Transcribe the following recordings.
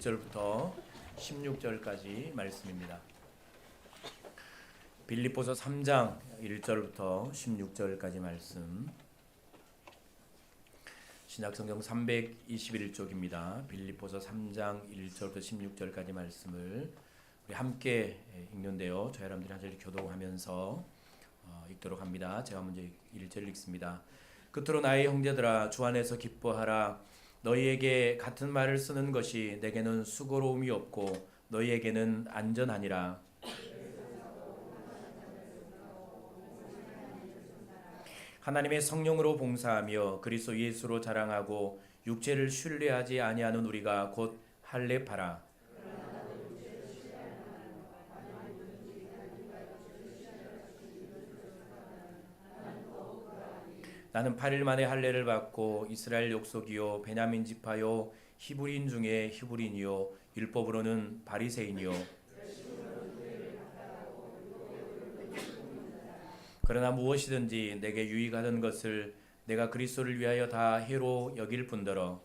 1절부터 16절까지 말씀입니다. 빌립보서 3장 1절부터 16절까지 말씀. 신약성경 321쪽입니다. 빌립보서 3장 1절부터 16절까지 말씀을 우리 함께 읽는데요. 저희 여러분들이 한 절 교독하면서 읽도록 합니다. 제가 먼저 1절 읽습니다. 끝으로 나의 형제들아, 주 안에서 기뻐하라. 너희에게 같은 말을 쓰는 것이 내게는 수고로움이 없고 너희에게는 안전하니라. 하나님의 성령으로 봉사하며 그리스도 예수로 자랑하고 육체를 신뢰하지 아니하는 우리가 곧 할례파라. 나는 8일 만에 할례를 받고 이스라엘 족속이요 베냐민 지파요 히브리인 중에 히브리인이요 율법으로는 바리새인이요 그러나 무엇이든지 내게 유익하던 것을 내가 그리스도를 위하여 다 해로 여길 뿐더러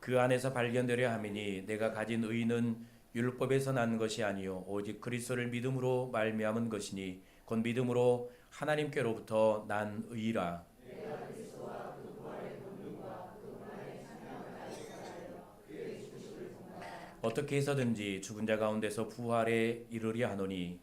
그 안에서 발견되려 함이니 내가 가진 의는 율법에서 난 것이 아니요 오직 그리스도를 믿음으로 말미암은 것이니 곧 믿음으로 하나님께로부터 난 의라. 어떻게 해서든지 죽은 자 가운데서 부활에 이르려 하노니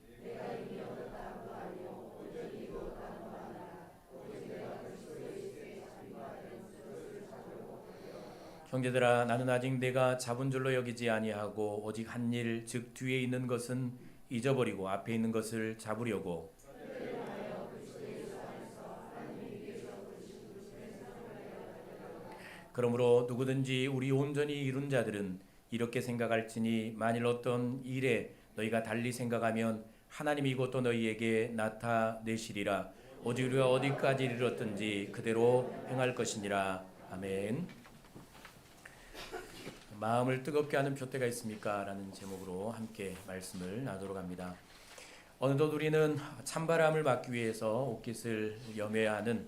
형제들아, 나는 아직 내가 잡은 줄로 여기지 아니하고 오직 한 일, 즉 뒤에 있는 것은 잊어버리고 앞에 있는 것을 잡으려고 그러므로 누구든지 우리 온전히 이룬 자들은 이렇게 생각할지니 만일 어떤 일에 너희가 달리 생각하면 하나님이 이것도 너희에게 나타내시리라. 오직 우리가 어디까지 이르렀든지 그대로 행할 것이니라. 아멘. 마음을 뜨겁게 하는 표대가 있습니까? 라는 제목으로 함께 말씀을 나누도록 합니다. 어느덧 우리는 찬바람을 막기 위해서 옷깃을 여며야 하는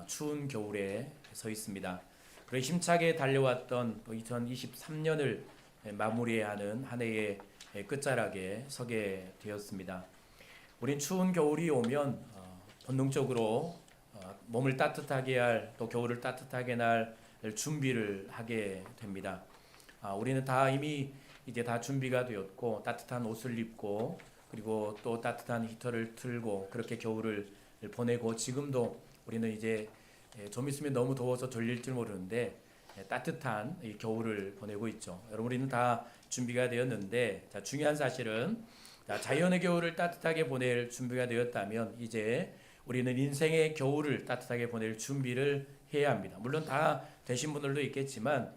추운 겨울에 서 있습니다. 그리고 힘차게 달려왔던 2023년을 마무리해야 하는 한 해의 끝자락에 서게 되었습니다. 우린 추운 겨울이 오면 본능적으로 몸을 따뜻하게 할, 또 겨울을 따뜻하게 날 준비를 하게 됩니다. 우리는 다 이미 이제 다 준비가 되었고 따뜻한 옷을 입고 그리고 또 따뜻한 히터를 틀고 그렇게 겨울을 보내고 지금도 우리는 이제 좀 있으면 너무 더워서 졸릴 줄 모르는데 따뜻한 이 겨울을 보내고 있죠. 여러분, 우리는 다 준비가 되었는데 중요한 사실은 자연의 겨울을 따뜻하게 보낼 준비가 되었다면 이제 우리는 인생의 겨울을 따뜻하게 보낼 준비를 해야 합니다. 물론 다 되신 분들도 있겠지만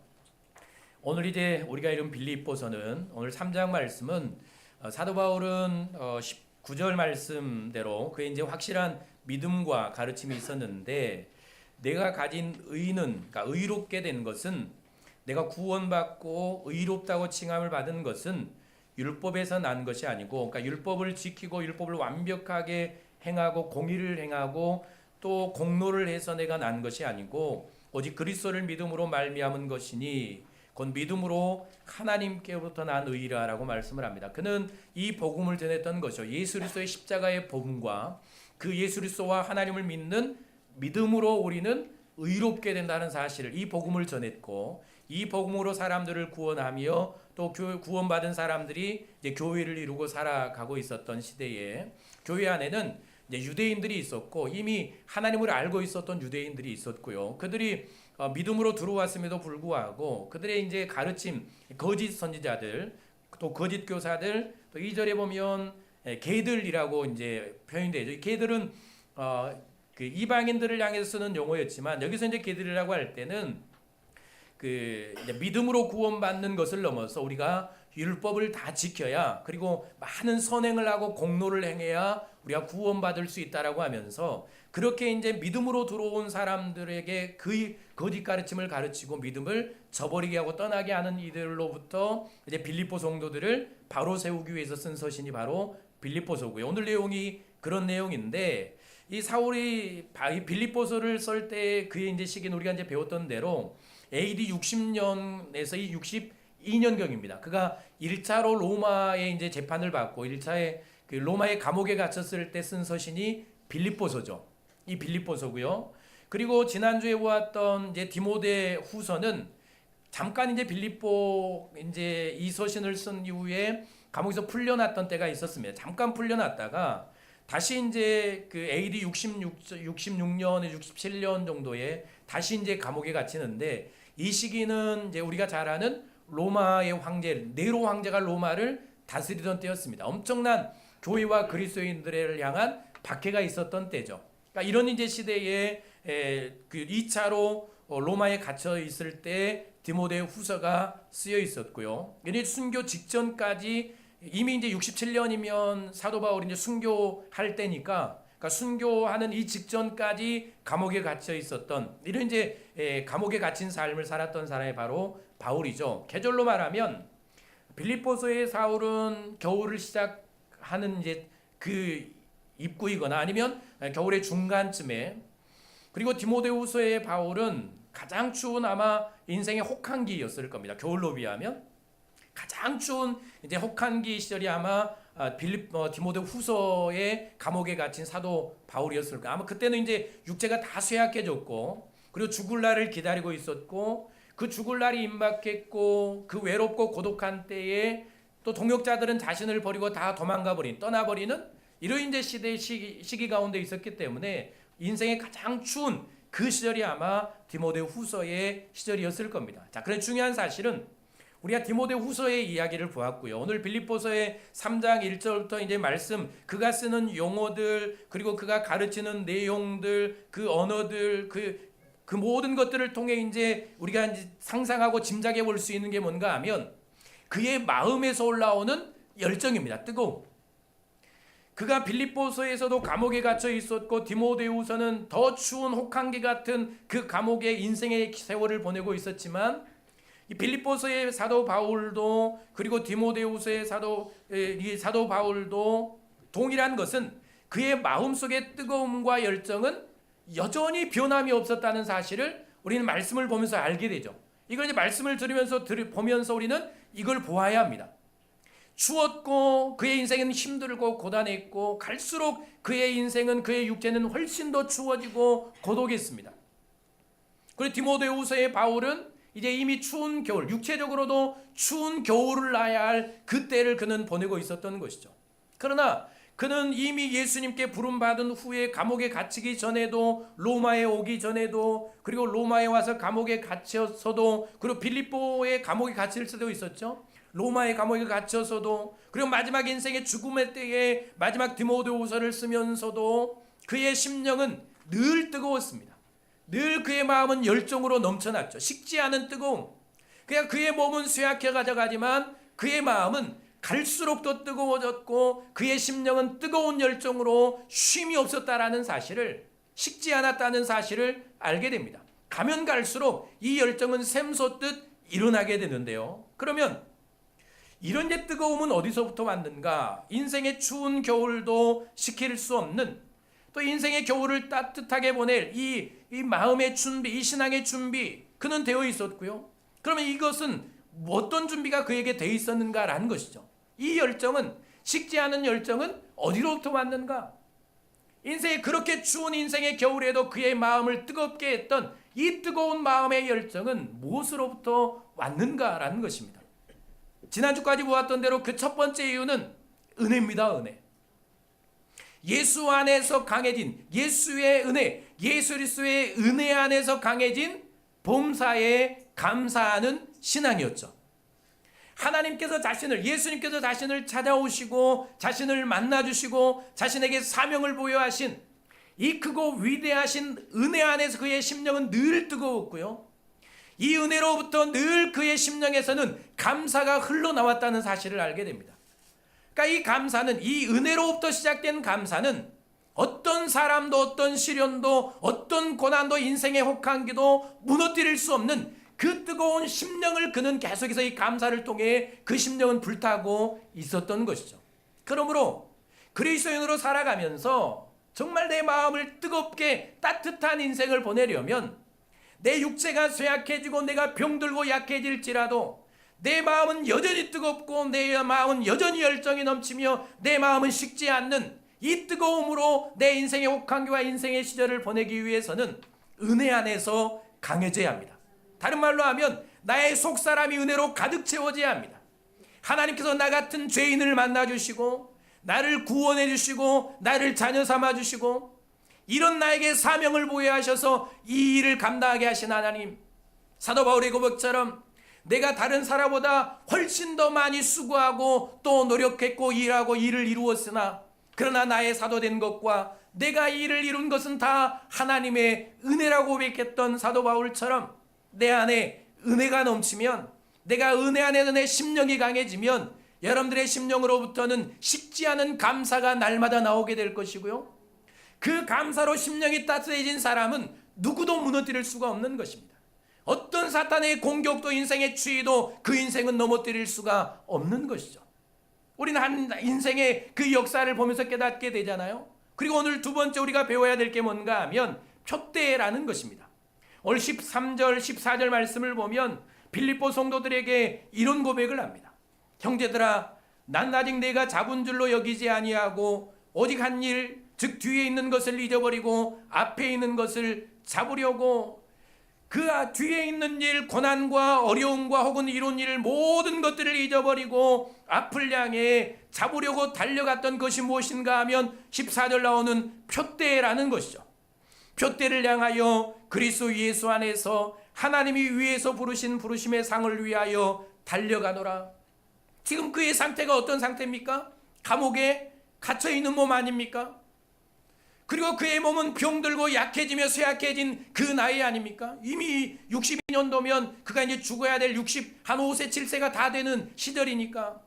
오늘 이제 우리가 읽은 빌립보서는 오늘 3장 말씀은 사도 바울은 19절 말씀대로 그의 이제 확실한 믿음과 가르침이 있었는데 내가 가진 의는, 그러니까 의롭게 된 것은, 내가 구원받고 의롭다고 칭함을 받은 것은 율법에서 난 것이 아니고, 그러니까 율법을 지키고 율법을 완벽하게 행하고 공의를 행하고 또 공로를 해서 내가 난 것이 아니고 오직 그리스도를 믿음으로 말미암은 것이니 곧 믿음으로 하나님께로부터 난 의라라고 말씀을 합니다. 그는 이 복음을 전했던 것이죠. 예수 그리스도의 십자가의 복음과 그 예수 그리스도와 하나님을 믿는 믿음으로 우리는 의롭게 된다는 사실을, 이 복음을 전했고 이 복음으로 사람들을 구원하며 또 구원받은 사람들이 이제 교회를 이루고 살아가고 있었던 시대에 교회 안에는 이제 유대인들이 있었고 이미 하나님을 알고 있었던 유대인들이 있었고요. 그들이 믿음으로 들어왔음에도 불구하고 그들의 이제 가르침, 거짓 선지자들, 또 거짓 교사들, 또 2절에 보면 개들이라고 이제 표현이 되죠. 이 개들은 그 이방인들을 향해서 쓰는 용어였지만 여기서 이제 개들이라고 할 때는 그 이제 믿음으로 구원받는 것을 넘어서 우리가 율법을 다 지켜야, 그리고 많은 선행을 하고 공로를 행해야 우리가 구원받을 수 있다라고 하면서 그렇게 이제 믿음으로 들어온 사람들에게 그 거짓 가르침을 가르치고 믿음을 저버리게 하고 떠나게 하는 이들로부터 이제 빌립보 성도들을 바로 세우기 위해서 쓴 서신이 바로 빌립보서고요. 오늘 내용이 그런 내용인데 이 사울이 이 빌립보서를 쓸 때 그의 이제 시기는 우리가 이제 배웠던 대로 AD 60년에서 이 62년경입니다. 그가 1차로 로마의 이제 재판을 받고 1차에 그 로마의 감옥에 갇혔을 때 쓴 서신이 빌립보서죠. 이 빌립보서고요. 그리고 지난주에 보았던 이제 디모데 후서는 잠깐 이제 빌립보 이제 이 서신을 쓴 이후에 감옥에서 풀려났던 때가 있었습니다. 잠깐 풀려났다가 다시 이제 그 AD 66년에 67년 정도에 다시 이제 감옥에 갇히는데 이 시기는 이제 우리가 잘 아는 로마의 황제 네로 황제가 로마를 다스리던 때였습니다. 엄청난 교회와 그리스도인들을 향한 박해가 있었던 때죠. 그러니까 이런 이제 시대에 그 2차로 로마에 갇혀 있을 때 디모데 후서가 쓰여 있었고요. 이제 순교 직전까지 이미 이제 67년이면 사도 바울이 이제 순교할 때니까, 그러니까 순교하는 이 직전까지 감옥에 갇혀 있었던 이런 이제 감옥에 갇힌 삶을 살았던 사람이 바로 바울이죠. 계절로 말하면 빌립보서의 사울은 겨울을 시작하는 이제 그 입구이거나 아니면 겨울의 중간쯤에, 그리고 디모데후서의 바울은 가장 추운 아마 인생의 혹한기였을 겁니다. 겨울로 비하면 가장 추운 이제 혹한기 시절이 아마 디모데 후서의 감옥에 갇힌 사도 바울이었을 거예요. 아마 그때는 이제 육체가 다 쇠약해졌고, 그리고 죽을 날을 기다리고 있었고, 그 죽을 날이 임박했고, 그 외롭고 고독한 때에 또 동역자들은 자신을 버리고 다 떠나버리는 이런 이제 시기 가운데 있었기 때문에 인생의 가장 추운 그 시절이 아마 디모데 후서의 시절이었을 겁니다. 자, 그런 중요한 사실은 우리가 디모데 후서의 이야기를 보았고요. 오늘 빌립보서의 3장 1절부터 이제 말씀, 그가 쓰는 용어들, 그리고 그가 가르치는 내용들, 그 언어들, 그 모든 것들을 통해 이제 우리가 이제 상상하고 짐작해 볼 수 있는 게 뭔가 하면 그의 마음에서 올라오는 열정입니다. 뜨거움. 그가 빌립보서에서도 감옥에 갇혀 있었고 디모데후서는 더 추운 혹한기 같은 그 감옥의 인생의 세월을 보내고 있었지만 이 빌립보서의 사도 바울도 그리고 디모데후서의 사도 바울도 동일한 것은 그의 마음속의 뜨거움과 열정은 여전히 변함이 없었다는 사실을 우리는 말씀을 보면서 알게 되죠. 이걸 이제 말씀을 보면서 우리는 이걸 보아야 합니다. 추웠고 그의 인생은 힘들고 고단했고 갈수록 그의 인생은 그의 육체는 훨씬 더 추워지고 고독했습니다. 그리고 디모데후서의 바울은 이제 이미 추운 겨울, 육체적으로도 추운 겨울을 나야 할 그때를 그는 보내고 있었던 것이죠. 그러나 그는 이미 예수님께 부름받은 후에 감옥에 갇히기 전에도, 로마에 오기 전에도, 그리고 로마에 와서 감옥에 갇혔어도, 그리고 빌립보의 감옥에 갇힐 수도 있었죠. 로마의 감옥에 갇혀서도, 그리고 마지막 인생의 죽음의 때에 마지막 디모데후서를 쓰면서도 그의 심령은 늘 뜨거웠습니다. 늘 그의 마음은 열정으로 넘쳐났죠. 식지 않은 뜨거움. 그냥 그의 몸은 쇠약해 가져가지만 그의 마음은 갈수록 더 뜨거워졌고 그의 심령은 뜨거운 열정으로 쉼이 없었다라는 사실을, 식지 않았다는 사실을 알게 됩니다. 가면 갈수록 이 열정은 샘솟듯 일어나게 되는데요. 그러면 이런 게 뜨거움은 어디서부터 왔는가? 인생의 추운 겨울도 식힐 수 없는, 또 인생의 겨울을 따뜻하게 보낼 이 마음의 준비, 이 신앙의 준비, 그는 되어 있었고요. 그러면 이것은 어떤 준비가 그에게 되어 있었는가라는 것이죠. 이 열정은, 식지 않은 열정은 어디로부터 왔는가? 인생의 그렇게 추운 인생의 겨울에도 그의 마음을 뜨겁게 했던 이 뜨거운 마음의 열정은 무엇으로부터 왔는가라는 것입니다. 지난주까지 보았던 대로 그 첫 번째 이유는 은혜입니다. 은혜. 예수 안에서 강해진 예수의 은혜, 예수 그리스도의 은혜 안에서 강해진 범사에 감사하는 신앙이었죠. 하나님께서 예수님께서 자신을 찾아오시고 자신을 만나주시고 자신에게 사명을 부여하신 이 크고 위대하신 은혜 안에서 그의 심령은 늘 뜨거웠고요. 이 은혜로부터 늘 그의 심령에서는 감사가 흘러나왔다는 사실을 알게 됩니다. 그러니까 이 감사는, 이 은혜로부터 시작된 감사는 어떤 사람도, 어떤 시련도, 어떤 고난도, 인생의 혹한기도 무너뜨릴 수 없는 그 뜨거운 심령을 그는 계속해서 이 감사를 통해 그 심령은 불타고 있었던 것이죠. 그러므로 그리스도인으로 살아가면서 정말 내 마음을 뜨겁게 따뜻한 인생을 보내려면 내 육체가 쇠약해지고 내가 병들고 약해질지라도 내 마음은 여전히 뜨겁고 내 마음은 여전히 열정이 넘치며 내 마음은 식지 않는 이 뜨거움으로 내 인생의 혹한기와 인생의 시절을 보내기 위해서는 은혜 안에서 강해져야 합니다. 다른 말로 하면 나의 속사람이 은혜로 가득 채워져야 합니다. 하나님께서 나 같은 죄인을 만나주시고 나를 구원해 주시고 나를 자녀 삼아 주시고 이런 나에게 사명을 부여하셔서 이 일을 감당하게 하신 하나님, 사도 바울의 고백처럼 내가 다른 사람보다 훨씬 더 많이 수고하고 또 노력했고 일하고 일을 이루었으나 그러나 나의 사도된 것과 내가 이 일을 이룬 것은 다 하나님의 은혜라고 고백했던 사도 바울처럼 내 안에 은혜가 넘치면, 내가 은혜 안에서 내 심령이 강해지면 여러분들의 심령으로부터는 식지 않은 감사가 날마다 나오게 될 것이고요, 그 감사로 심령이 따뜻해진 사람은 누구도 무너뜨릴 수가 없는 것입니다. 어떤 사탄의 공격도 인생의 추위도 그 인생은 넘어뜨릴 수가 없는 것이죠. 우리는 한 인생의 그 역사를 보면서 깨닫게 되잖아요. 그리고 오늘 두 번째 우리가 배워야 될 게 뭔가 하면 표대라는 것입니다. 오늘 13절 14절 말씀을 보면 빌립보 성도들에게 이런 고백을 합니다. 형제들아, 난 아직 내가 잡은 줄로 여기지 아니하고 오직 한 일, 즉 뒤에 있는 것을 잊어버리고 앞에 있는 것을 잡으려고, 그 뒤에 있는 일, 고난과 어려움과 혹은 이룬 일 모든 것들을 잊어버리고 앞을 향해 잡으려고 달려갔던 것이 무엇인가 하면 14절 나오는 표대라는 것이죠. 표대를 향하여 그리스도 예수 안에서 하나님이 위에서 부르신 부르심의 상을 위하여 달려가노라. 지금 그의 상태가 어떤 상태입니까? 감옥에 갇혀있는 몸 아닙니까? 그리고 그의 몸은 병들고 약해지며 쇠약해진 그 나이 아닙니까? 이미 62년도면 그가 이제 죽어야 될 한 5세 7세가 다 되는 시절이니까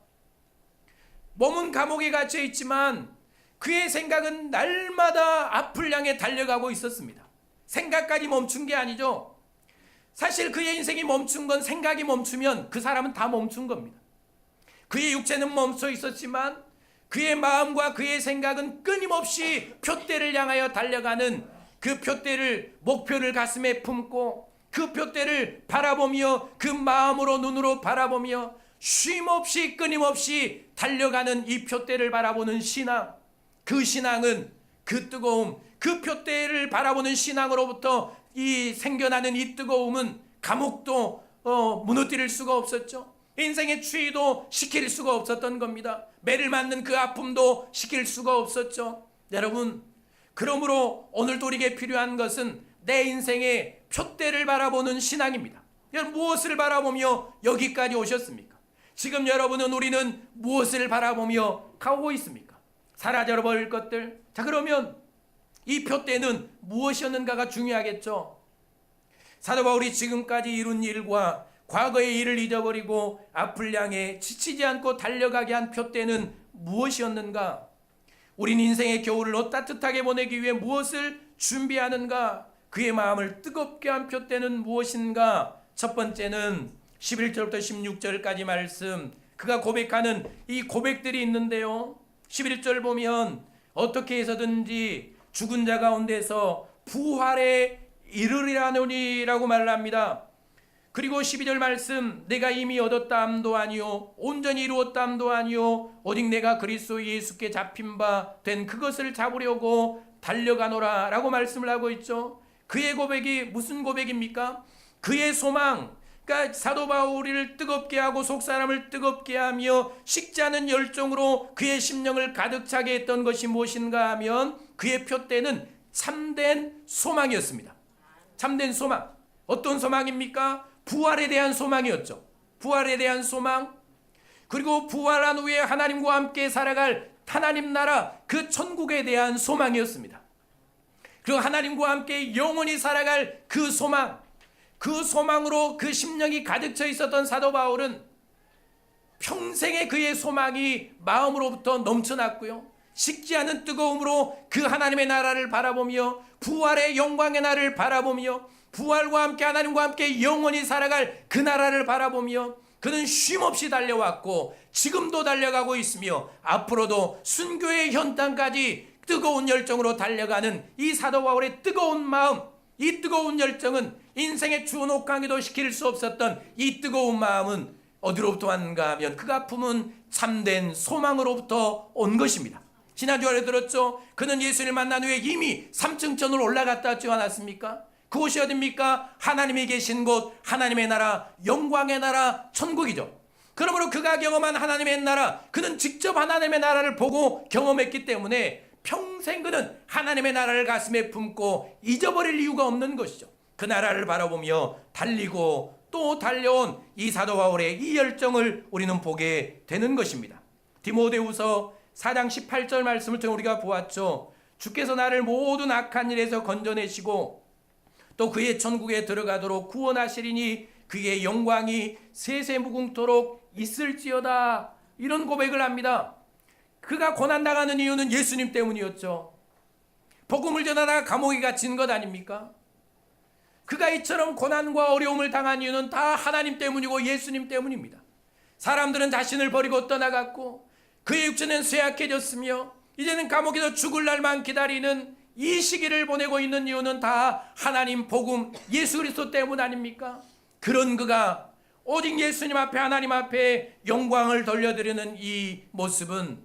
몸은 감옥에 갇혀 있지만 그의 생각은 날마다 앞을 향해 달려가고 있었습니다. 생각까지 멈춘 게 아니죠. 사실 그의 인생이 멈춘 건, 생각이 멈추면 그 사람은 다 멈춘 겁니다. 그의 육체는 멈춰 있었지만 그의 마음과 그의 생각은 끊임없이 표대를 향하여 달려가는, 그 표대를, 목표를 가슴에 품고 그 표대를 바라보며 그 마음으로 눈으로 바라보며 쉼없이 끊임없이 달려가는 이 표대를 바라보는 신앙, 그 신앙은, 그 뜨거움, 그 표대를 바라보는 신앙으로부터 이 생겨나는 이 뜨거움은 감옥도 무너뜨릴 수가 없었죠. 인생의 추위도 식힐 수가 없었던 겁니다. 매를 맞는 그 아픔도 식힐 수가 없었죠. 여러분, 그러므로 오늘도 우리에게 필요한 것은 내 인생의 표대를 바라보는 신앙입니다. 여러분, 무엇을 바라보며 여기까지 오셨습니까? 지금 여러분은, 우리는 무엇을 바라보며 가고 있습니까? 사라져버릴 것들. 자, 그러면 이 표대는 무엇이었는가가 중요하겠죠. 사도 바울이 지금까지 이룬 일과 과거의 일을 잊어버리고 앞을 향해 지치지 않고 달려가게 한 표대는 무엇이었는가? 우린 인생의 겨울을 따뜻하게 보내기 위해 무엇을 준비하는가? 그의 마음을 뜨겁게 한 표대는 무엇인가? 첫 번째는 11절부터 16절까지 말씀, 그가 고백하는 이 고백들이 있는데요, 11절 보면 어떻게 해서든지 죽은 자 가운데서 부활에 이르리라노니라고 말을 합니다. 그리고 12절 말씀, 내가 이미 얻었다 함도 아니요 온전히 이루었다 함도 아니요 오직 내가 그리스도 예수께 잡힌 바 된 그것을 잡으려고 달려가노라 라고 말씀을 하고 있죠. 그의 고백이 무슨 고백입니까? 그의 소망, 그러니까 사도 바울을 뜨겁게 하고 속사람을 뜨겁게 하며 식지 않은 열정으로 그의 심령을 가득 차게 했던 것이 무엇인가 하면 그의 표대는 참된 소망이었습니다. 참된 소망. 어떤 소망입니까? 부활에 대한 소망이었죠. 부활에 대한 소망, 그리고 부활한 후에 하나님과 함께 살아갈 하나님 나라, 그 천국에 대한 소망이었습니다. 그리고 하나님과 함께 영원히 살아갈 그 소망, 그 소망으로 그 심령이 가득 차 있었던 사도 바울은 평생의 그의 소망이 마음으로부터 넘쳐났고요, 식지 않은 뜨거움으로 그 하나님의 나라를 바라보며 부활의 영광의 나라를 바라보며 부활과 함께 하나님과 함께 영원히 살아갈 그 나라를 바라보며 그는 쉼없이 달려왔고 지금도 달려가고 있으며 앞으로도 순교의 현장까지 뜨거운 열정으로 달려가는 이 사도 바울의 뜨거운 마음, 이 뜨거운 열정은 인생의 추운 옥강에도 식힐 수 없었던 이 뜨거운 마음은 어디로부터 왔는가 하면 그가 품은 참된 소망으로부터 온 것입니다. 지난주에 들었죠? 그는 예수를 만난 후에 이미 3층 전으로 올라갔다 왔지 않았습니까? 그곳이 어딥니까? 하나님이 계신 곳, 하나님의 나라, 영광의 나라, 천국이죠. 그러므로 그가 경험한 하나님의 나라, 그는 직접 하나님의 나라를 보고 경험했기 때문에 평생 그는 하나님의 나라를 가슴에 품고 잊어버릴 이유가 없는 것이죠. 그 나라를 바라보며 달리고 또 달려온 이 사도 바울의 이 열정을 우리는 보게 되는 것입니다. 디모데후서 4장 18절 말씀을 통해 우리가 보았죠. 주께서 나를 모든 악한 일에서 건져내시고 또 그의 천국에 들어가도록 구원하시리니 그의 영광이 세세무궁토록 있을지어다. 이런 고백을 합니다. 그가 고난당하는 이유는 예수님 때문이었죠. 복음을 전하다가 감옥에 갇힌 것 아닙니까? 그가 이처럼 고난과 어려움을 당한 이유는 다 하나님 때문이고 예수님 때문입니다. 사람들은 자신을 버리고 떠나갔고 그의 육체는 쇠약해졌으며 이제는 감옥에서 죽을 날만 기다리는 이 시기를 보내고 있는 이유는 다 하나님 복음 예수 그리스도 때문 아닙니까? 그런 그가 오직 예수님 앞에 하나님 앞에 영광을 돌려드리는 이 모습은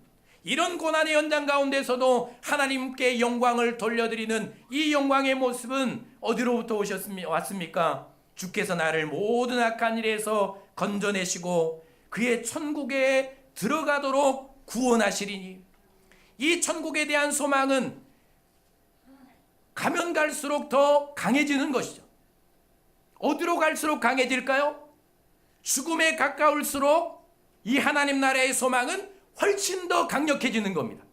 이런 고난의 현장 가운데서도 하나님께 영광을 돌려드리는 이 영광의 모습은 어디로부터 왔습니까? 주께서 나를 모든 악한 일에서 건져내시고 그의 천국에 들어가도록 구원하시리니 이 천국에 대한 소망은 가면 갈수록 더 강해지는 것이죠. 어디로 갈수록 강해질까요? 죽음에 가까울수록 이 하나님 나라의 소망은 훨씬 더 강력해지는 겁니다.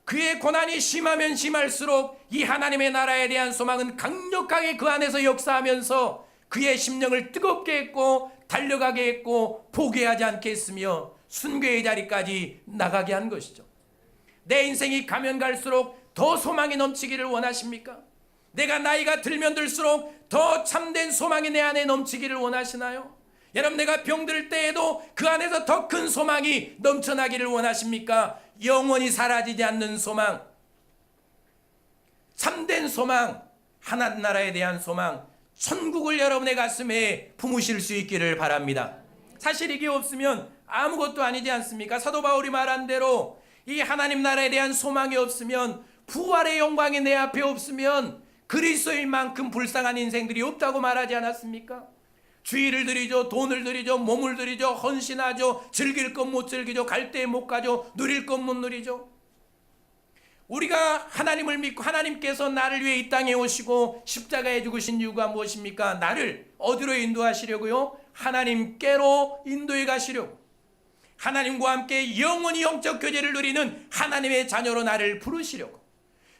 그의 고난이 심하면 심할수록 이 하나님의 나라에 대한 소망은 강력하게 그 안에서 역사하면서 그의 심령을 뜨겁게 했고 달려가게 했고 포기하지 않게 했으며 순교의 자리까지 나가게 한 것이죠. 내 인생이 가면 갈수록 더 소망이 넘치기를 원하십니까? 내가 나이가 들면 들수록 더 참된 소망이 내 안에 넘치기를 원하시나요? 여러분, 내가 병들 때에도 그 안에서 더 큰 소망이 넘쳐나기를 원하십니까? 영원히 사라지지 않는 소망, 참된 소망, 하나님 나라에 대한 소망, 천국을 여러분의 가슴에 품으실 수 있기를 바랍니다. 사실 이게 없으면 아무것도 아니지 않습니까? 사도 바울이 말한 대로 이 하나님 나라에 대한 소망이 없으면, 부활의 영광이 내 앞에 없으면 그리스도인 만큼 불쌍한 인생들이 없다고 말하지 않았습니까? 주의를 드리죠, 돈을 드리죠, 몸을 드리죠, 헌신하죠, 즐길 것 못 즐기죠, 갈 때 못 가죠, 누릴 것 못 누리죠. 우리가 하나님을 믿고 하나님께서 나를 위해 이 땅에 오시고 십자가에 죽으신 이유가 무엇입니까? 나를 어디로 인도하시려고요? 하나님께로 인도해 가시려고, 하나님과 함께 영원히 영적 교제를 누리는 하나님의 자녀로 나를 부르시려고,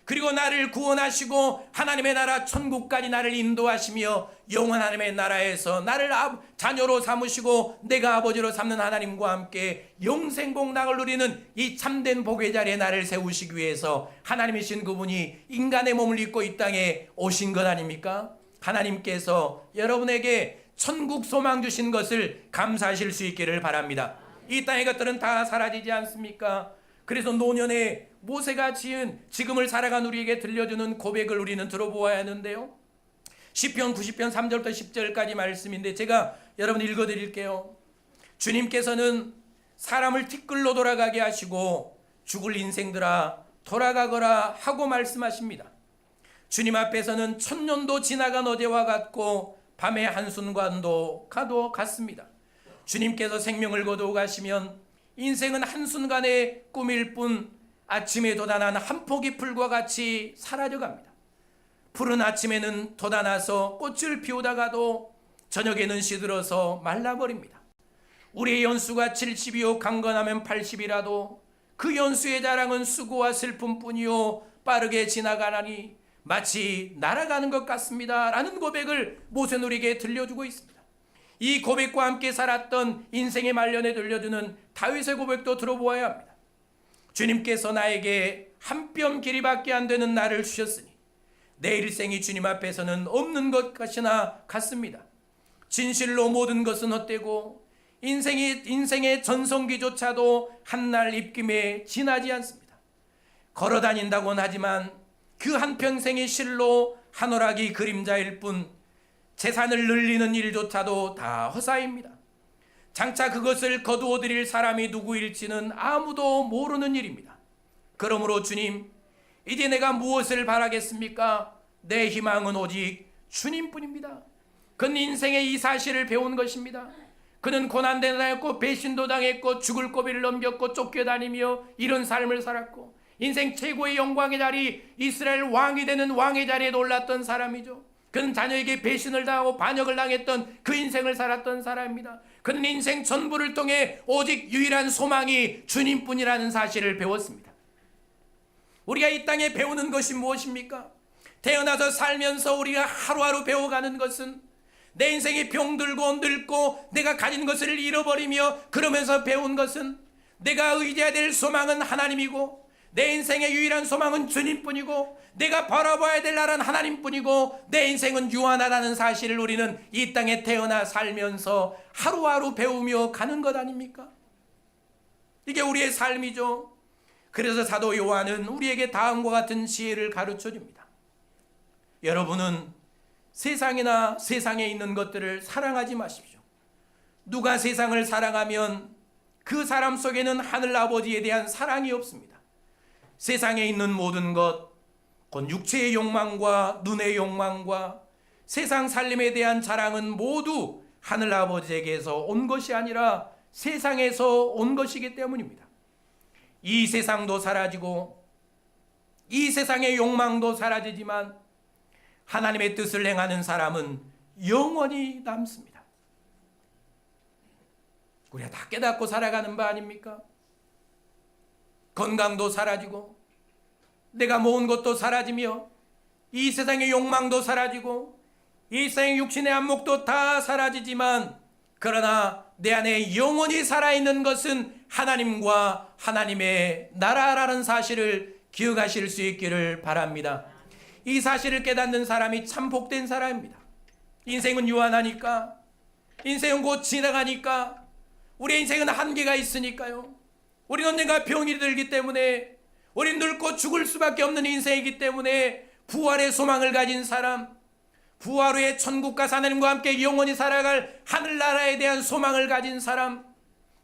그리고 나를 구원하시고 하나님의 나라 천국까지 나를 인도하시며 영원 하나님의 나라에서 나를 자녀로 삼으시고 내가 아버지로 삼는 하나님과 함께 영생공락을 누리는 이 참된 복의 자리에 나를 세우시기 위해서 하나님이신 그분이 인간의 몸을 입고 이 땅에 오신 것 아닙니까? 하나님께서 여러분에게 천국 소망 주신 것을 감사하실 수 있기를 바랍니다. 이 땅의 것들은 다 사라지지 않습니까? 그래서 노년에 모세가 지은 지금을 살아간 우리에게 들려주는 고백을 우리는 들어보아야 하는데요, 시편 90편 3절부터 10절까지 말씀인데 제가 여러분 읽어드릴게요. 주님께서는 사람을 티끌로 돌아가게 하시고 죽을 인생들아 돌아가거라 하고 말씀하십니다. 주님 앞에서는 천년도 지나간 어제와 같고 밤의 한순간도 가도 같습니다. 주님께서 생명을 거두어 가시면 인생은 한순간의 꿈일 뿐 아침에 돋아난 한 포기 풀과 같이 사라져갑니다. 푸른 아침에는 돋아나서 꽃을 피우다가도 저녁에는 시들어서 말라버립니다. 우리의 연수가 70이요 강건하면 80이라도 그 연수의 자랑은 수고와 슬픔뿐이요 빠르게 지나가나니 마치 날아가는 것 같습니다 라는 고백을 모세는 우리에게 들려주고 있습니다. 이 고백과 함께 살았던 인생의 말년에 들려주는 다윗의 고백도 들어보아야 합니다. 주님께서 나에게 한 뼘 길이밖에 안 되는 날을 주셨으니 내 일생이 주님 앞에서는 없는 것 같으나 같습니다. 진실로 모든 것은 헛되고 인생의 전성기조차도 한날 입김에 지나지 않습니다. 걸어다닌다고는 하지만 그 한평생의 실로 한오라기 그림자일 뿐 재산을 늘리는 일조차도 다 허사입니다. 장차 그것을 거두어들일 사람이 누구일지는 아무도 모르는 일입니다. 그러므로 주님, 이제 내가 무엇을 바라겠습니까? 내 희망은 오직 주님뿐입니다. 그는 인생의 이 사실을 배운 것입니다. 그는 고난도 당했고 배신도 당했고 죽을 고비를 넘겼고 쫓겨다니며 이런 삶을 살았고 인생 최고의 영광의 자리, 이스라엘 왕이 되는 왕의 자리에 올랐던 사람이죠. 그는 자녀에게 배신을 당하고 반역을 당했던 그 인생을 살았던 사람입니다. 그는 인생 전부를 통해 오직 유일한 소망이 주님뿐이라는 사실을 배웠습니다. 우리가 이 땅에 배우는 것이 무엇입니까? 태어나서 살면서 우리가 하루하루 배워가는 것은 내 인생이 병들고 늙고 내가 가진 것을 잃어버리며 그러면서 배운 것은 내가 의지해야 될 소망은 하나님이고 내 인생의 유일한 소망은 주님뿐이고 내가 바라봐야 될 나라는 하나님뿐이고 내 인생은 유한하다는 사실을 우리는 이 땅에 태어나 살면서 하루하루 배우며 가는 것 아닙니까? 이게 우리의 삶이죠. 그래서 사도 요한은 우리에게 다음과 같은 지혜를 가르쳐 줍니다. 여러분은 세상이나 세상에 있는 것들을 사랑하지 마십시오. 누가 세상을 사랑하면 그 사람 속에는 하늘 아버지에 대한 사랑이 없습니다. 세상에 있는 모든 것, 곧 육체의 욕망과 눈의 욕망과 세상 살림에 대한 자랑은 모두 하늘 아버지에게서 온 것이 아니라 세상에서 온 것이기 때문입니다. 이 세상도 사라지고 이 세상의 욕망도 사라지지만 하나님의 뜻을 행하는 사람은 영원히 남습니다. 우리가 다 깨닫고 살아가는 바 아닙니까? 건강도 사라지고 내가 모은 것도 사라지며 이 세상의 욕망도 사라지고 이 세상의 육신의 안목도 다 사라지지만 그러나 내 안에 영원히 살아있는 것은 하나님과 하나님의 나라라는 사실을 기억하실 수 있기를 바랍니다. 이 사실을 깨닫는 사람이 참 복된 사람입니다. 인생은 유한하니까, 인생은 곧 지나가니까, 우리의 인생은 한계가 있으니까요. 우리는 언젠가 병이 들기 때문에, 우리는 늙고 죽을 수밖에 없는 인생이기 때문에 부활의 소망을 가진 사람, 부활 후에 천국과 하나님과 함께 영원히 살아갈 하늘나라에 대한 소망을 가진 사람,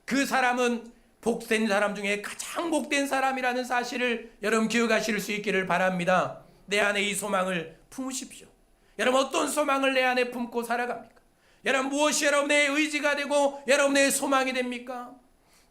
그 사람은 복된 사람 중에 가장 복된 사람이라는 사실을 여러분 기억하실 수 있기를 바랍니다. 내 안에 이 소망을 품으십시오. 여러분 어떤 소망을 내 안에 품고 살아갑니까? 여러분 무엇이 여러분의 의지가 되고 여러분의 소망이 됩니까?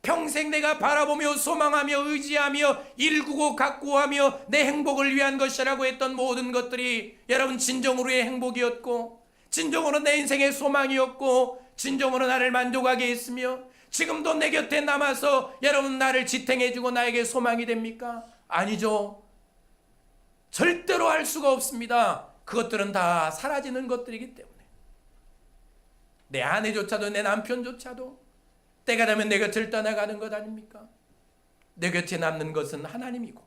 평생 내가 바라보며 소망하며 의지하며 일구고 각고하며 내 행복을 위한 것이라고 했던 모든 것들이 여러분 진정으로의 행복이었고 진정으로 내 인생의 소망이었고 진정으로 나를 만족하게 했으며 지금도 내 곁에 남아서 여러분 나를 지탱해주고 나에게 소망이 됩니까? 아니죠. 절대로 할 수가 없습니다. 그것들은 다 사라지는 것들이기 때문에 내 아내조차도 내 남편조차도 때가 되면 내 곁을 떠나가는 것 아닙니까? 내 곁에 남는 것은 하나님이고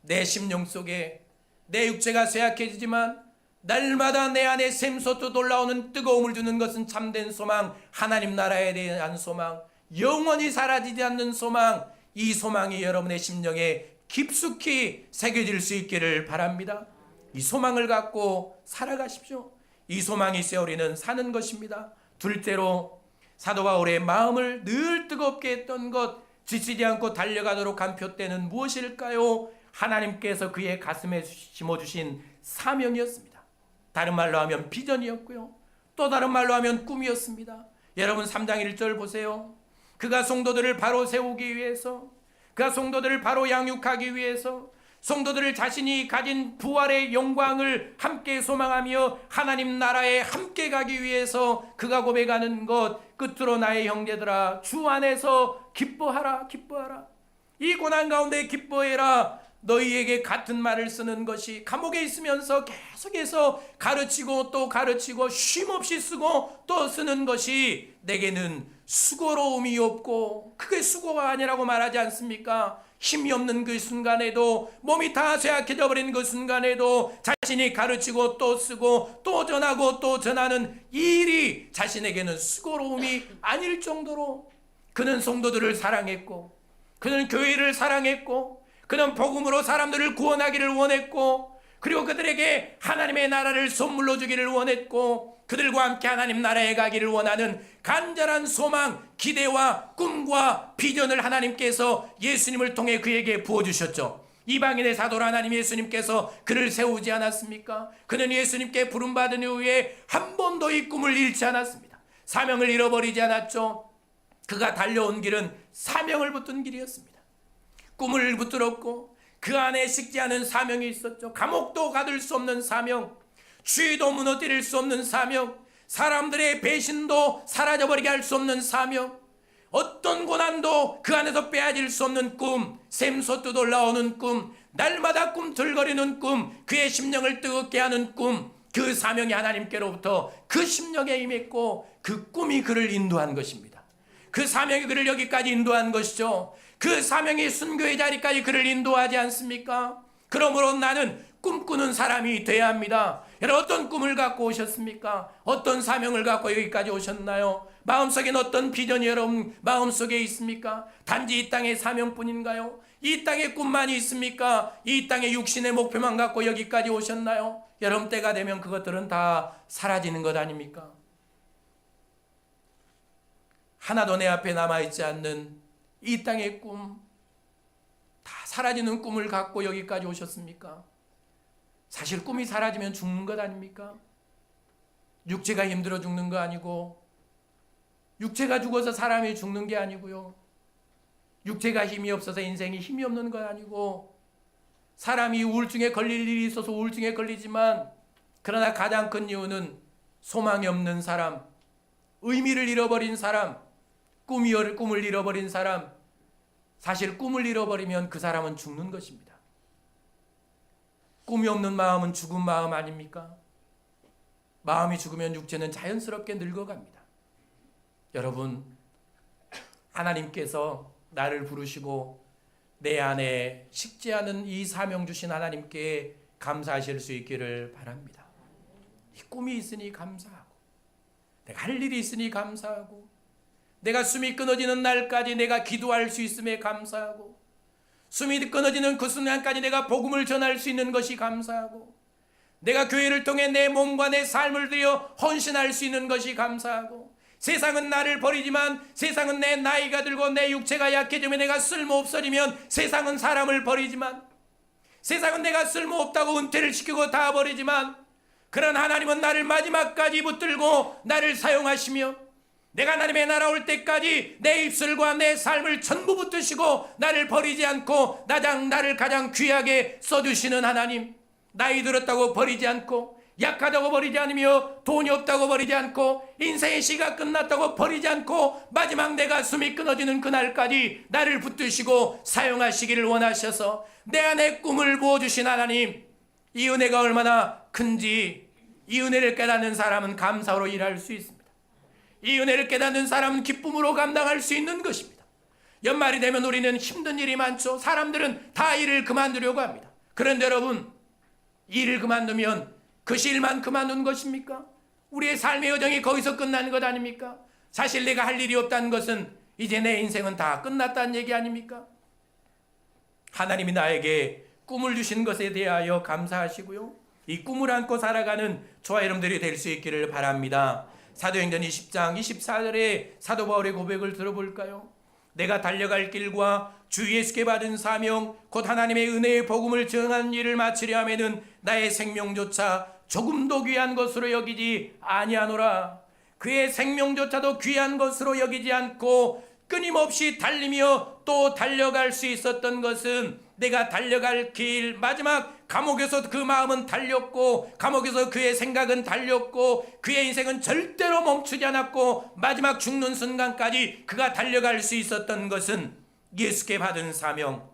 내 심령 속에 내 육체가 쇠약해지지만 날마다 내 안에 샘솟듯 올라오는 뜨거움을 주는 것은 참된 소망, 하나님 나라에 대한 소망, 영원히 사라지지 않는 소망, 이 소망이 여러분의 심령에 깊숙이 새겨질 수 있기를 바랍니다. 이 소망을 갖고 살아가십시오. 이 소망이 있어야 우리는 사는 것입니다. 둘째로 사도 바울의 마음을 늘 뜨겁게 했던 것, 지치지 않고 달려가도록 한 표대는 무엇일까요? 하나님께서 그의 가슴에 심어주신 사명이었습니다. 다른 말로 하면 비전이었고요. 또 다른 말로 하면 꿈이었습니다. 여러분 3장 1절 보세요. 그가 성도들을 바로 세우기 위해서, 그가 성도들을 바로 양육하기 위해서, 성도들을 자신이 가진 부활의 영광을 함께 소망하며 하나님 나라에 함께 가기 위해서 그가 고백하는 것, 끝으로 나의 형제들아 주 안에서 기뻐하라, 기뻐하라. 이 고난 가운데 기뻐해라. 너희에게 같은 말을 쓰는 것이, 감옥에 있으면서 계속해서 가르치고 또 가르치고 쉼없이 쓰고 또 쓰는 것이 내게는 수고로움이 없고, 그게 수고가 아니라고 말하지 않습니까? 힘이 없는 그 순간에도, 몸이 다 쇠약해져 버린 그 순간에도 자신이 가르치고 또 쓰고 또 전하고 또 전하는 이 일이 자신에게는 수고로움이 아닐 정도로 그는 성도들을 사랑했고, 그는 교회를 사랑했고, 그는 복음으로 사람들을 구원하기를 원했고, 그리고 그들에게 하나님의 나라를 선물로 주기를 원했고, 그들과 함께 하나님 나라에 가기를 원하는 간절한 소망, 기대와 꿈과 비전을 하나님께서 예수님을 통해 그에게 부어주셨죠. 이방인의 사도로 하나님 예수님께서 그를 세우지 않았습니까? 그는 예수님께 부름받은 이후에 한 번도 이 꿈을 잃지 않았습니다. 사명을 잃어버리지 않았죠. 그가 달려온 길은 사명을 붙든 길이었습니다. 꿈을 붙들었고 그 안에 식지 않은 사명이 있었죠. 감옥도 가둘 수 없는 사명, 추위도 무너뜨릴 수 없는 사명, 사람들의 배신도 사라져버리게 할 수 없는 사명, 어떤 고난도 그 안에서 빼앗을 수 없는 꿈, 샘솟듯 올라오는 꿈, 날마다 꿈틀거리는 꿈, 그의 심령을 뜨겁게 하는 꿈, 그 사명이 하나님께로부터 그 심령에 임했고 그 꿈이 그를 인도한 것입니다. 그 사명이 그를 여기까지 인도한 것이죠. 그 사명이 순교의 자리까지 그를 인도하지 않습니까? 그러므로 나는 꿈꾸는 사람이 돼야 합니다. 여러분, 어떤 꿈을 갖고 오셨습니까? 어떤 사명을 갖고 여기까지 오셨나요? 마음속엔 어떤 비전이 여러분 마음속에 있습니까? 단지 이 땅의 사명뿐인가요? 이 땅의 꿈만이 있습니까? 이 땅의 육신의 목표만 갖고 여기까지 오셨나요? 여러분, 때가 되면 그것들은 다 사라지는 것 아닙니까? 하나도 내 앞에 남아있지 않는 이 땅의 꿈, 다 사라지는 꿈을 갖고 여기까지 오셨습니까? 사실 꿈이 사라지면 죽는 것 아닙니까? 육체가 힘들어 죽는 거 아니고, 육체가 죽어서 사람이 죽는 게 아니고요, 육체가 힘이 없어서 인생이 힘이 없는 것 아니고, 사람이 우울증에 걸릴 일이 있어서 우울증에 걸리지만, 그러나 가장 큰 이유는 소망이 없는 사람, 의미를 잃어버린 사람, 꿈을 잃어버린 사람, 사실 꿈을 잃어버리면 그 사람은 죽는 것입니다. 꿈이 없는 마음은 죽은 마음 아닙니까? 마음이 죽으면 육체는 자연스럽게 늙어갑니다. 여러분, 하나님께서 나를 부르시고 내 안에 식지 않은 이 사명 주신 하나님께 감사하실 수 있기를 바랍니다. 이 꿈이 있으니 감사하고, 내가 할 일이 있으니 감사하고, 내가 숨이 끊어지는 날까지 내가 기도할 수 있음에 감사하고, 숨이 끊어지는 그 순간까지 내가 복음을 전할 수 있는 것이 감사하고, 내가 교회를 통해 내 몸과 내 삶을 들여 헌신할 수 있는 것이 감사하고, 세상은 나를 버리지만, 세상은 내 나이가 들고 내 육체가 약해지면 내가 쓸모없어지면 세상은 사람을 버리지만, 세상은 내가 쓸모없다고 은퇴를 시키고 다 버리지만, 그런 하나님은 나를 마지막까지 붙들고 나를 사용하시며, 내가 하나님의 나라 올 때까지 내 입술과 내 삶을 전부 붙드시고 나를 버리지 않고 나를 가장 귀하게 써주시는 하나님, 나이 들었다고 버리지 않고, 약하다고 버리지 않으며, 돈이 없다고 버리지 않고, 인생의 시가 끝났다고 버리지 않고, 마지막 내가 숨이 끊어지는 그날까지 나를 붙드시고 사용하시기를 원하셔서 내 안에 꿈을 부어주신 하나님, 이 은혜가 얼마나 큰지 이 은혜를 깨닫는 사람은 감사로 일할 수 있습니다. 이 은혜를 깨닫는 사람은 기쁨으로 감당할 수 있는 것입니다. 연말이 되면 우리는 힘든 일이 많죠. 사람들은 다 일을 그만두려고 합니다. 그런데 여러분, 일을 그만두면 그것이 일만 그만둔 것입니까? 우리의 삶의 여정이 거기서 끝나는 것 아닙니까? 사실 내가 할 일이 없다는 것은 이제 내 인생은 다 끝났다는 얘기 아닙니까? 하나님이 나에게 꿈을 주신 것에 대하여 감사하시고요, 이 꿈을 안고 살아가는 저와 여러분들이 될 수 있기를 바랍니다. 사도행전 20장 24절에 사도 바울의 고백을 들어볼까요? 내가 달려갈 길과 주 예수께 받은 사명, 곧 하나님의 은혜의 복음을 전하는 일을 마치려 하면은 나의 생명조차 조금도 귀한 것으로 여기지 아니하노라. 그의 생명조차도 귀한 것으로 여기지 않고 끊임없이 달리며 또 달려갈 수 있었던 것은, 내가 달려갈 길, 마지막 감옥에서 그 마음은 달렸고, 감옥에서 그의 생각은 달렸고, 그의 인생은 절대로 멈추지 않았고, 마지막 죽는 순간까지 그가 달려갈 수 있었던 것은 예수께 받은 사명,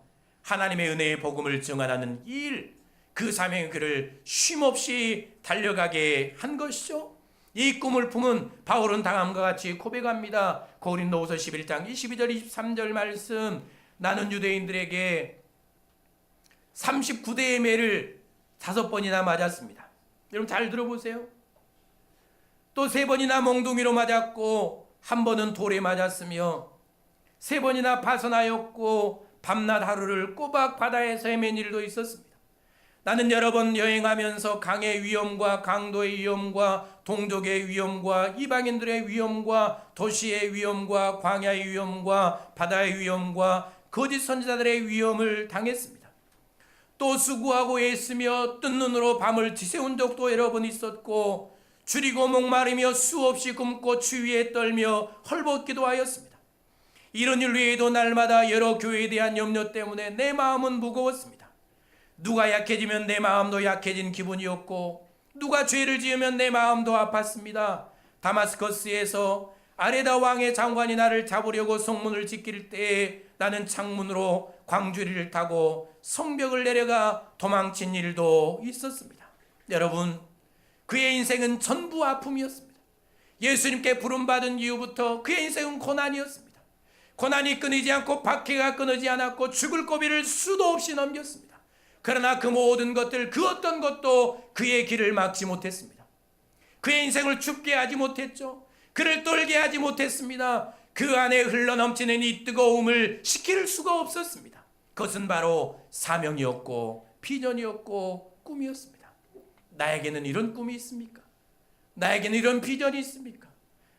하나님의 은혜의 복음을 증언하는 이 일, 그 사명의 길을 쉼없이 달려가게 한 것이죠. 이 꿈을 품은 바울은 다음과 같이 고백합니다. 고린도후서 11장 22절 23절 말씀, 나는 유대인들에게 39대의 매를 5번이나 맞았습니다. 여러분 잘 들어보세요. 또 3번이나 몽둥이로 맞았고 1번은 돌에 맞았으며 3번이나 파선하였고 밤낮 하루를 꼬박 바다에서 헤맨 일도 있었습니다. 나는 여러 번 여행하면서 강의 위험과 강도의 위험과 동족의 위험과 이방인들의 위험과 도시의 위험과 광야의 위험과 바다의 위험과 거짓 선지자들의 위험을 당했습니다. 또 수고하고 애쓰며 뜬 눈으로 밤을 지새운 적도 여러 번 있었고 줄이고 목마르며 수없이 굶고 추위에 떨며 헐벗기도 하였습니다. 이런 일 외에도 날마다 여러 교회에 대한 염려 때문에 내 마음은 무거웠습니다. 누가 약해지면 내 마음도 약해진 기분이었고 누가 죄를 지으면 내 마음도 아팠습니다. 다마스커스에서 아레다 왕의 장관이 나를 잡으려고 성문을 지킬 때에 나는 창문으로 광주리를 타고 성벽을 내려가 도망친 일도 있었습니다. 여러분, 그의 인생은 전부 아픔이었습니다. 예수님께 부름받은 이후부터 그의 인생은 고난이었습니다. 고난이 끊이지 않고 박해가 끊이지 않았고 죽을 고비를 수도 없이 넘겼습니다. 그러나 그 모든 것들, 그 어떤 것도 그의 길을 막지 못했습니다. 그의 인생을 춥게 하지 못했죠. 그를 떨게 하지 못했습니다. 그 안에 흘러넘치는 이 뜨거움을 식힐 수가 없었습니다. 그것은 바로 사명이었고 비전이었고 꿈이었습니다. 나에게는 이런 꿈이 있습니까? 나에게는 이런 비전이 있습니까?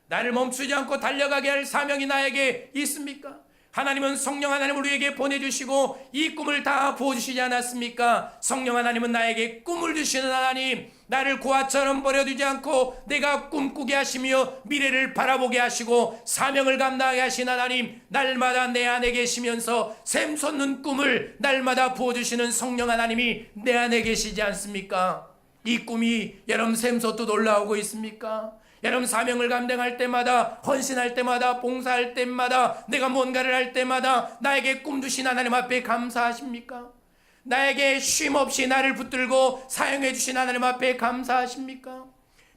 나를 멈추지 않고 달려가게 할 사명이 나에게 있습니까? 하나님은 성령 하나님을 우리에게 보내주시고 이 꿈을 다 부어주시지 않았습니까? 성령 하나님은 나에게 꿈을 주시는 하나님, 나를 고아처럼 버려두지 않고 내가 꿈꾸게 하시며 미래를 바라보게 하시고 사명을 감당하게 하신 하나님, 날마다 내 안에 계시면서 샘솟는 꿈을 날마다 부어주시는 성령 하나님이 내 안에 계시지 않습니까? 이 꿈이 여러분 샘솟듯 올라오고 있습니까? 여러분 사명을 감당할 때마다, 헌신할 때마다, 봉사할 때마다, 내가 뭔가를 할 때마다 나에게 꿈 주신 하나님 앞에 감사하십니까? 나에게 쉼없이 나를 붙들고 사용해 주신 하나님 앞에 감사하십니까?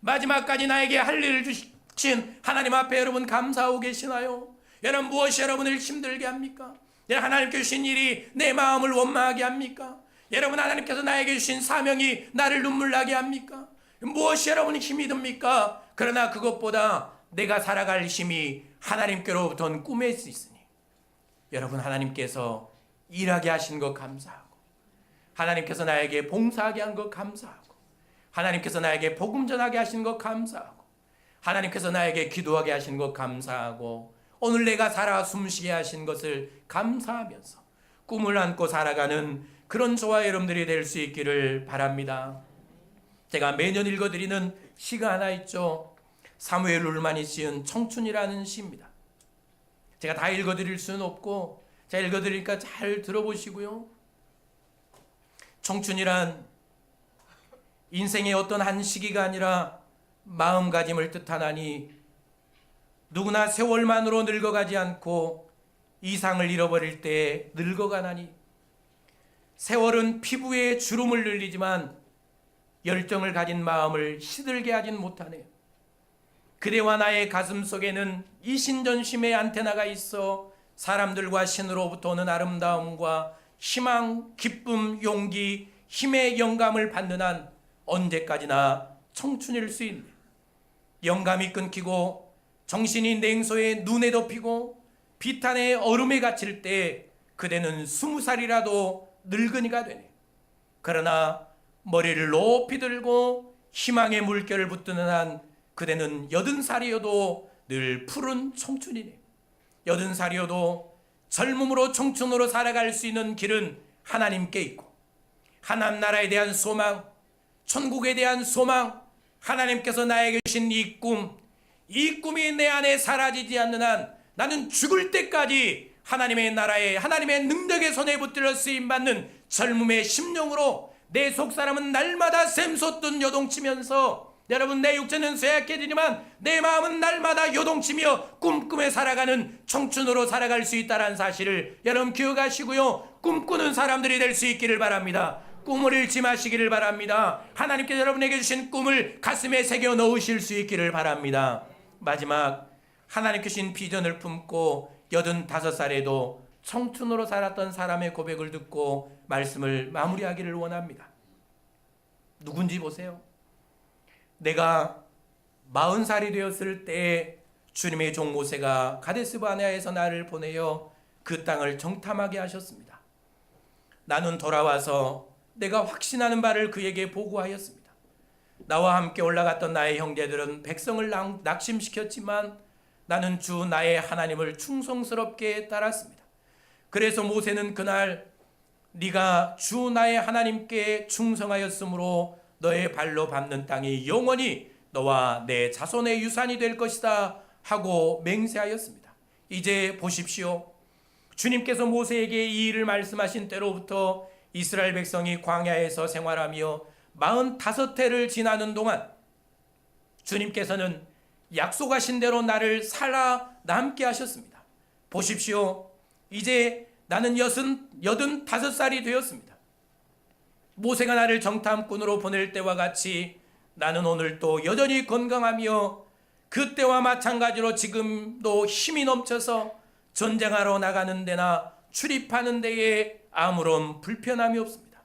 마지막까지 나에게 할 일을 주신 하나님 앞에 여러분 감사하고 계시나요? 여러분 무엇이 여러분을 힘들게 합니까? 하나님께 주신 일이 내 마음을 원망하게 합니까? 여러분 하나님께서 나에게 주신 사명이 나를 눈물나게 합니까? 무엇이 여러분이 힘이 듭니까? 그러나 그것보다 내가 살아갈 힘이 하나님께로부터는 꿈일 수 있으니 여러분 하나님께서 일하게 하신 것 감사하고 하나님께서 나에게 봉사하게 한 것 감사하고 하나님께서 나에게 복음 전하게 하신 것 감사하고 하나님께서 나에게 기도하게 하신 것 감사하고 오늘 내가 살아 숨쉬게 하신 것을 감사하면서 꿈을 안고 살아가는 그런 저와 여러분들이 될 수 있기를 바랍니다. 제가 매년 읽어드리는 시가 하나 있죠. 사무엘 룰만이 지은 청춘이라는 시입니다. 제가 다 읽어드릴 수는 없고 제가 읽어드리니까 잘 들어보시고요. 청춘이란 인생의 어떤 한 시기가 아니라 마음가짐을 뜻하나니 누구나 세월만으로 늙어가지 않고 이상을 잃어버릴 때 늙어가나니 세월은 피부에 주름을 늘리지만 열정을 가진 마음을 시들게 하진 못하네요. 그대와 나의 가슴 속에는 이신전심의 안테나가 있어 사람들과 신으로부터 오는 아름다움과 희망, 기쁨, 용기, 힘의 영감을 받는 한 언제까지나 청춘일 수 있네. 영감이 끊기고 정신이 냉소에 눈에 덮이고 비탄의 얼음에 갇힐 때 그대는 20살이라도 늙은이가 되네. 그러나 머리를 높이 들고 희망의 물결을 붙드는 한 그대는 80살이어도 늘 푸른 청춘이네. 80살이어도 젊음으로 청춘으로 살아갈 수 있는 길은 하나님께 있고 하나님 나라에 대한 소망, 천국에 대한 소망, 하나님께서 나에게 주신 이 꿈이 내 안에 사라지지 않는 한 나는 죽을 때까지 하나님의 나라에 하나님의 능력의 손에 붙들려 쓰임받는 젊음의 심령으로 내 속사람은 날마다 샘솟듯 요동치면서 여러분 내 육체는 쇠약해지지만 내 마음은 날마다 요동치며 꿈꾸며 살아가는 청춘으로 살아갈 수 있다는 사실을 여러분 기억하시고요. 꿈꾸는 사람들이 될 수 있기를 바랍니다. 꿈을 잃지 마시기를 바랍니다. 하나님께서 여러분에게 주신 꿈을 가슴에 새겨 넣으실 수 있기를 바랍니다. 마지막, 하나님께 주신 비전을 품고 85살에도 청춘으로 살았던 사람의 고백을 듣고 말씀을 마무리하기를 원합니다. 누군지 보세요. 내가 40살이 되었을 때 주님의 종 모세가 가데스 바네아에서 나를 보내어 그 땅을 정탐하게 하셨습니다. 나는 돌아와서 내가 확신하는 바를 그에게 보고하였습니다. 나와 함께 올라갔던 나의 형제들은 백성을 낙심시켰지만 나는 주 나의 하나님을 충성스럽게 따랐습니다. 그래서 모세는 그날 네가 주 나의 하나님께 충성하였으므로 너의 발로 밟는 땅이 영원히 너와 내 자손의 유산이 될 것이다 하고 맹세하였습니다. 이제 보십시오. 주님께서 모세에게 이 일을 말씀하신 때로부터 이스라엘 백성이 광야에서 생활하며 45해를 지나는 동안 주님께서는 약속하신 대로 나를 살아남게 하셨습니다. 보십시오. 이제 나는 85살이 되었습니다. 모세가 나를 정탐꾼으로 보낼 때와 같이 나는 오늘 또 여전히 건강하며 그때와 마찬가지로 지금도 힘이 넘쳐서 전쟁하러 나가는 데나 출입하는 데에 아무런 불편함이 없습니다.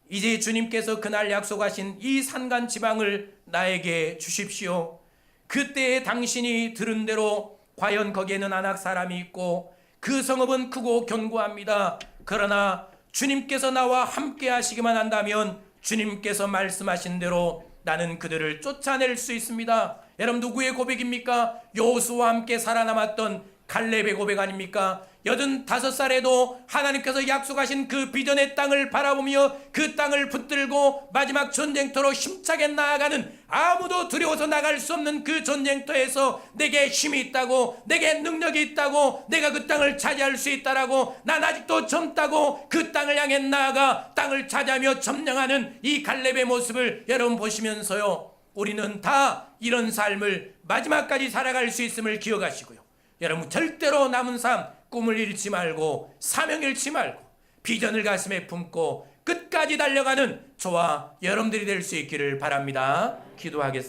이제 주님께서 그날 약속하신 이 산간 지방을 나에게 주십시오. 그때에 당신이 들은 대로 과연 거기에는 아낙 사람이 있고 그 성읍은 크고 견고합니다. 그러나 주님께서 나와 함께 하시기만 한다면 주님께서 말씀하신 대로 나는 그들을 쫓아낼 수 있습니다. 여러분, 누구의 고백입니까? 여호수아와 함께 살아남았던 갈렙의 고백 아닙니까? 85살에도 하나님께서 약속하신 그 비전의 땅을 바라보며 그 땅을 붙들고 마지막 전쟁터로 힘차게 나아가는, 아무도 두려워서 나갈 수 없는 그 전쟁터에서 내게 힘이 있다고, 내게 능력이 있다고, 내가 그 땅을 차지할 수 있다라고, 난 아직도 젊다고 그 땅을 향해 나아가 땅을 차지하며 점령하는 이 갈렙의 모습을 여러분 보시면서요, 우리는 다 이런 삶을 마지막까지 살아갈 수 있음을 기억하시고요, 여러분 절대로 남은 삶 꿈을 잃지 말고 사명 잃지 말고 비전을 가슴에 품고 끝까지 달려가는 저와 여러분들이 될 수 있기를 바랍니다. 기도하겠습니다.